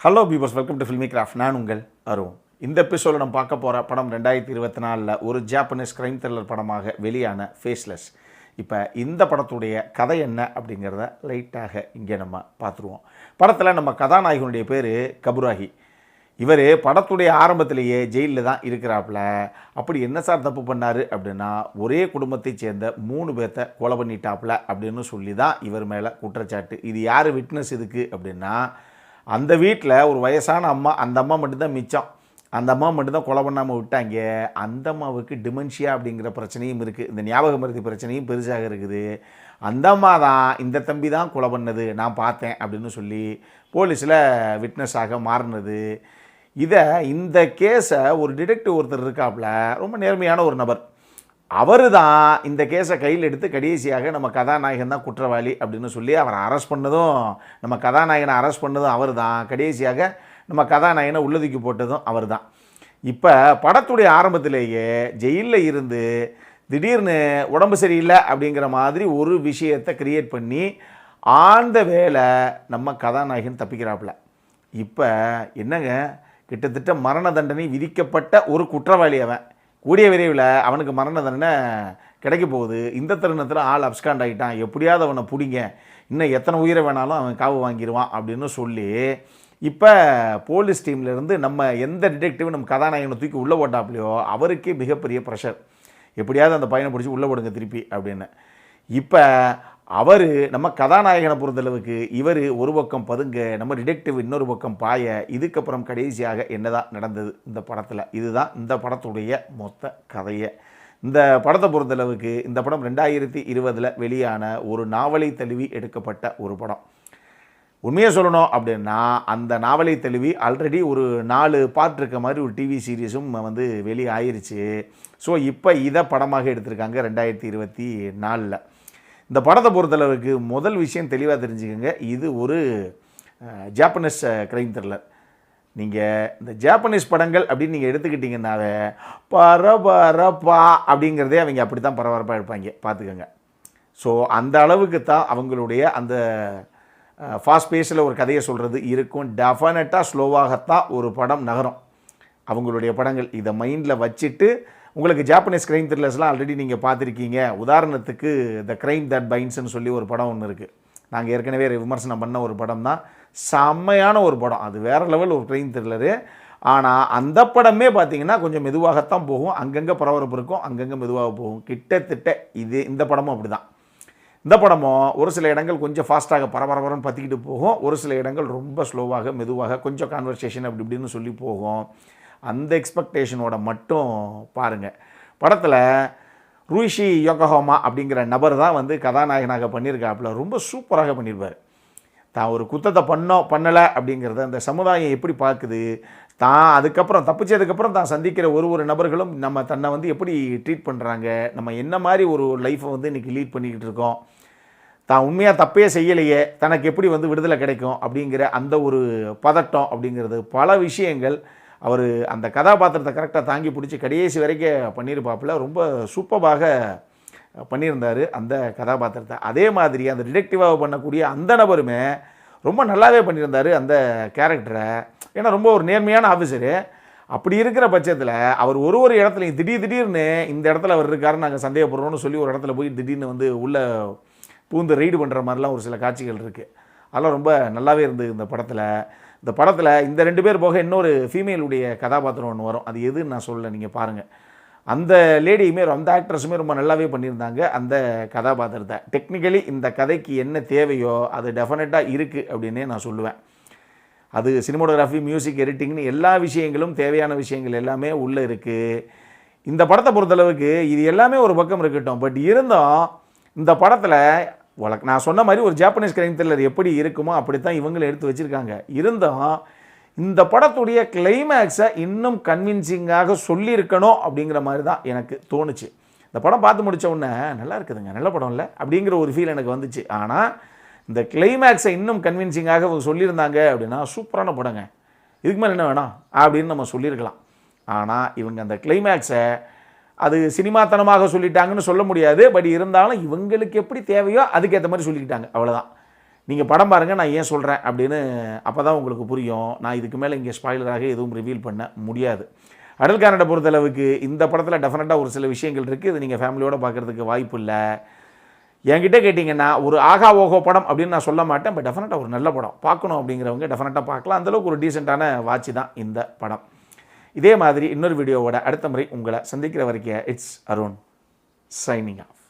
Hello பீபர்ஸ், welcome to filmi craft. நான் உங்கள் அருண். இந்த எபிசோடில் நம்ம பார்க்க போகிற படம் 2024 ஒரு ஜாப்பனீஸ் கிரைம் த்ரில்லர் படமாக வெளியான ஃபேஸ்லெஸ். இப்போ இந்த படத்துடைய கதை என்ன அப்படிங்கிறத லைட்டாக இங்கே நம்ம பார்த்துருவோம். படத்தில் நம்ம கதாநாயகனுடைய பேர் கபுராகி. இவர் படத்துடைய ஆரம்பத்திலேயே ஜெயிலில் தான் இருக்கிறாப்புல. அப்படி என்ன சார் தப்பு பண்ணார் அப்படின்னா, ஒரே குடும்பத்தை சேர்ந்த 3 பேர்த்த கொலை பண்ணிட்டாப்புல அப்படின்னு சொல்லி தான் இவர் மேலே குற்றச்சாட்டு. இது யார் விட்னஸ் இதுக்கு அப்படின்னா, அந்த வீட்டில் ஒரு வயசான அம்மா, அந்த அம்மா மட்டும்தான் மிச்சம். அந்த அம்மா மட்டும்தான் கொலை பண்ணாமல் விட்டாங்க. அந்த அம்மாவுக்கு டிமென்ஷியா அப்படிங்கிற பிரச்சனையும் இருக்குது. இந்த ஞாபக மருதி பிரச்சனையும் பெருசாக இருக்குது. அந்த அம்மா தான் இந்த தம்பி தான் கொலை பண்ணது, நான் பார்த்தேன் அப்படின்னு சொல்லி போலீஸில் விட்னஸாக மாறினது. இந்த கேஸை ஒரு டிடெக்டிவ் ஒருத்தர் இருக்காப்புல, ரொம்ப நேர்மையான ஒரு நபர். அவர் தான் இந்த கேஸை கையில் எடுத்து கடைசியாக நம்ம கதாநாயகன் தான் குற்றவாளி அப்படின்னு சொல்லி அவரை அரெஸ்ட் பண்ணதும், நம்ம கதாநாயகனை அரெஸ்ட் பண்ணதும் அவர் தான். கடைசியாக நம்ம கதாநாயகனை உள்ளதுக்கி போட்டதும் அவர் தான். இப்போ படத்துடைய ஆரம்பத்திலேயே ஜெயிலில் இருந்து திடீர்னு உடம்பு சரியில்லை அப்படிங்கிற மாதிரி ஒரு விஷயத்தை கிரியேட் பண்ணி ஆழ்ந்த வேலை நம்ம கதாநாயகன் தப்பிக்கிறாப்புல. இப்போ என்னங்க, கிட்டத்தட்ட மரண தண்டனை விதிக்கப்பட்ட ஒரு குற்றவாளி அவன். கூடிய விரைவில் அவனுக்கு மரண தண்டனை கிடைக்க போகுது. இந்த தருணத்தில் ஆள் அப்ஸ்காண்ட் ஆகிட்டான், எப்படியாவது அவனை பிடிங்க, இன்னும் எத்தனை உயிரை வேணாலும் அவன் காவு வாங்கிடுவான் அப்படின்னு சொல்லி இப்போ போலீஸ் டீம்லேருந்து நம்ம எந்த டிடெக்டிவ் நம்ம கதாநாயகனை தூக்கி உள்ளே போட்டாப்லையோ அவருக்கே மிகப்பெரிய ப்ரெஷர். எப்படியாவது அந்த பையனை பிடிச்சி உள்ளே போடுங்க திருப்பி அப்படின்னு. இப்போ அவர் நம்ம கதாநாயகனை பொறுத்தளவுக்கு இவர் ஒரு பக்கம் பதுங்க, நம்ம டிடெக்டிவ் இன்னொரு பக்கம் பாய. இதுக்கப்புறம் கடைசியாக என்னதான் நடந்தது இந்த படத்தில், இதுதான் இந்த படத்துடைய மொத்த கதையை. இந்த படத்தை பொறுத்தளவுக்கு இந்த படம் 2020 வெளியான ஒரு நாவலை தழுவி எடுக்கப்பட்ட ஒரு படம். உண்மையை சொல்லணும் அப்படின்னா, அந்த நாவலை தழுவி ஆல்ரெடி ஒரு 4 பார்ட் இருக்க மாதிரி ஒரு டிவி சீரீஸும் வெளியே ஆயிடுச்சு. ஸோ இப்போ இதை படமாக எடுத்திருக்காங்க 2024. இந்த படத்தை பொறுத்தளவுக்கு முதல் விஷயம் தெளிவாக தெரிஞ்சுக்கோங்க, இது ஒரு ஜாப்பனீஸ் கிரைம் த்ரில்லர். நீங்கள் இந்த ஜாப்பனீஸ் படங்கள் அப்படின்னு நீங்கள் எடுத்துக்கிட்டிங்கன்னாவே பரபரப்பா அப்படிங்கிறதே அவங்க அப்படி தான் பரபரப்பாக எடுப்பாங்க, பார்த்துக்கோங்க. ஸோ அந்த அளவுக்கு தான் அவங்களுடைய அந்த ஃபாஸ்ட் பேஸில் ஒரு கதையை சொல்கிறது இருக்கும். டெஃபினட்டாக ஸ்லோவாகத்தான் ஒரு படம் நகரும் அவங்களுடைய படங்கள். இதை மைண்டில் வச்சுட்டு உங்களுக்கு ஜாப்பனீஸ் கிரைம் த்ரில்லர்ஸ்லாம் ஆல்ரெடி நீங்கள் பார்த்துருக்கீங்க. உதாரணத்துக்கு த கிரைம் தட் பைன்ஸ்ன்னு சொல்லி ஒரு படம் ஒன்று இருக்குது. நாங்கள் ஏற்கனவே விமர்சனம் பண்ண ஒரு படம் தான். செம்மையான ஒரு படம், அது வேறு லெவல் ஒரு கிரைம் த்ரில்லரு. ஆனால் அந்த படமே பார்த்திங்கன்னா கொஞ்சம் மெதுவாகத்தான் போகும். அங்கங்கே பரபரப்பு இருக்கும், அங்கங்கே மெதுவாக போகும். கிட்டத்தட்ட இந்த படமும் அப்படி தான். இந்த படமும் ஒரு சில இடங்கள் கொஞ்சம் ஃபாஸ்ட்டாக பரபரன்னு பற்றிக்கிட்டு போகும், ஒரு சில இடங்கள் ரொம்ப ஸ்லோவாக மெதுவாக கொஞ்சம் கான்வர்சேஷன் அப்படி இப்படின்னு சொல்லி போகும். அந்த எக்ஸ்பெக்டேஷனோட மட்டும் பாருங்கள். படத்தில் ரூயிஷி யோகோஹாமா அப்படிங்கிற நபர் தான் கதாநாயகனாக பண்ணியிருக்காப்புல. ரொம்ப சூப்பராக பண்ணியிருப்பார். தான் ஒரு குத்தத்தை பண்ணலை அப்படிங்கிறத அந்த சமுதாயம் எப்படி பார்க்குது, தான் அதுக்கப்புறம் தப்பிச்சதுக்கப்புறம் தான் சந்திக்கிற ஒரு நபர்களும் நம்ம தன்னை எப்படி ட்ரீட் பண்ணுறாங்க, நம்ம என்ன மாதிரி ஒரு லைஃப்பை இன்றைக்கி லீட் பண்ணிக்கிட்டு இருக்கோம், தான் உண்மையாக தப்பே செய்யலையே தனக்கு எப்படி விடுதலை கிடைக்கும் அப்படிங்கிற அந்த ஒரு பதட்டம் அப்படிங்கிறது பல விஷயங்கள் அவர் அந்த கதாபாத்திரத்தை கரெக்டாக தாங்கி பிடிச்சி கடைசி வரைக்கும் பண்ணியிருப்பாப்புல. ரொம்ப சூப்பராக பண்ணியிருந்தார் அந்த கதாபாத்திரத்தை. அதே மாதிரி அந்த டிடெக்டிவாக பண்ணக்கூடிய அந்த நபருமே ரொம்ப நல்லாவே பண்ணியிருந்தார் அந்த கேரக்டரை. ஏன்னா ரொம்ப ஒரு நேர்மையான ஆஃபீஸரு. அப்படி இருக்கிற பட்சத்தில் அவர் ஒரு இடத்துலையும் திடீர்னு இந்த இடத்துல அவர் இருக்காருன்னு நாங்கள் சந்தேகப்படுறோன்னு சொல்லி ஒரு இடத்துல போய் திடீர்னு உள்ளே பூந்து ரைடு பண்ணுற மாதிரிலாம் ஒரு சில காட்சிகள் இருக்குது. அதெல்லாம் ரொம்ப நல்லாவே இருந்தது இந்த படத்தில். இந்த படத்தில் இந்த 2 பேர் போக இன்னொரு ஃபீமேலுடைய கதாபாத்திரம் ஒன்று வரும். அது எதுன்னு நான் சொல்ல, நீங்கள் பாருங்கள். அந்த லேடியுமே, அந்த ஆக்ட்ரஸுமே ரொம்ப நல்லாவே பண்ணியிருந்தாங்க அந்த கதாபாத்திரத்தை. டெக்னிக்கலி இந்த கதைக்கு என்ன தேவையோ அது டெஃபினட்டாக இருக்குது அப்படின்னே நான் சொல்லுவேன். அது சினிமோட்டோகிராஃபி, மியூசிக், எடிட்டிங்னு எல்லா விஷயங்களும் தேவையான விஷயங்கள் எல்லாமே உள்ளே இருக்குது. இந்த படத்தை பொறுத்தளவுக்கு இது எல்லாமே ஒரு பக்கம் இருக்கட்டும். பட் இருந்தும் இந்த படத்தில் நான் சொன்ன மாதிரி ஒரு ஜாப்பனீஸ் கிரைம் த்ரில்லர் எப்படி இருக்குமோ அப்படி தான் இவங்களும் எடுத்து வச்சுருக்காங்க. இருந்தும் இந்த படத்துடைய கிளைமேக்ஸை இன்னும் கன்வின்சிங்காக சொல்லியிருக்கணும் அப்படிங்கிற மாதிரி தான் எனக்கு தோணுச்சு. இந்த படம் பார்த்து முடித்த உடனே நல்லா இருக்குதுங்க, நல்ல படம் இல்லை அப்படிங்கிற ஒரு ஃபீல் எனக்கு வந்துச்சு. ஆனால் இந்த கிளைமேக்ஸை இன்னும் கன்வின்சிங்காக சொல்லியிருந்தாங்க அப்படின்னா சூப்பரான படங்க, இதுக்கு மேலே என்ன வேணும் அப்படின்னு நம்ம சொல்லியிருக்கலாம். ஆனால் இவங்க அந்த கிளைமேக்ஸை அது சினிமாத்தனமாக சொல்லிட்டாங்கன்னு சொல்ல முடியாது. பட் இருந்தாலும் இவங்களுக்கு எப்படி தேவையோ அதுக்கேற்ற மாதிரி சொல்லிக்கிட்டாங்க, அவ்வளோதான். நீங்கள் படம் பாருங்கள், நான் ஏன் சொல்கிறேன் அப்படின்னு அப்போ தான் உங்களுக்கு புரியும். நான் இதுக்கு மேலே இங்கே ஸ்பாயிலராக எதுவும் ரிவீல் பண்ண முடியாது. அடல் கனடை பொறுத்தளவுக்கு இந்த படத்தில் டெஃபினட்டாக ஒரு சில விஷயங்கள் இருக்குது. இது நீங்கள் ஃபேமிலியோடு பார்க்குறதுக்கு வாய்ப்பு இல்லை. என்கிட்ட கேட்டிங்கன்னா ஒரு ஆகா ஓகோ படம் அப்படின்னு நான் சொல்ல மாட்டேன். பட் டெஃபினட்டாக ஒரு நல்ல படம் பார்க்கணும் அப்படிங்கிறவங்க டெஃபினட்டாக பார்க்கலாம். அந்தளவுக்கு ஒரு டீசெண்டான வாட்ச் தான் இந்த படம். இதே மாதிரி இன்னொரு வீடியோவோட அடுத்த முறை உங்களை சந்திக்கிற வரைக்கும் இட்ஸ் அருண் சைனிங் ஆஃப்.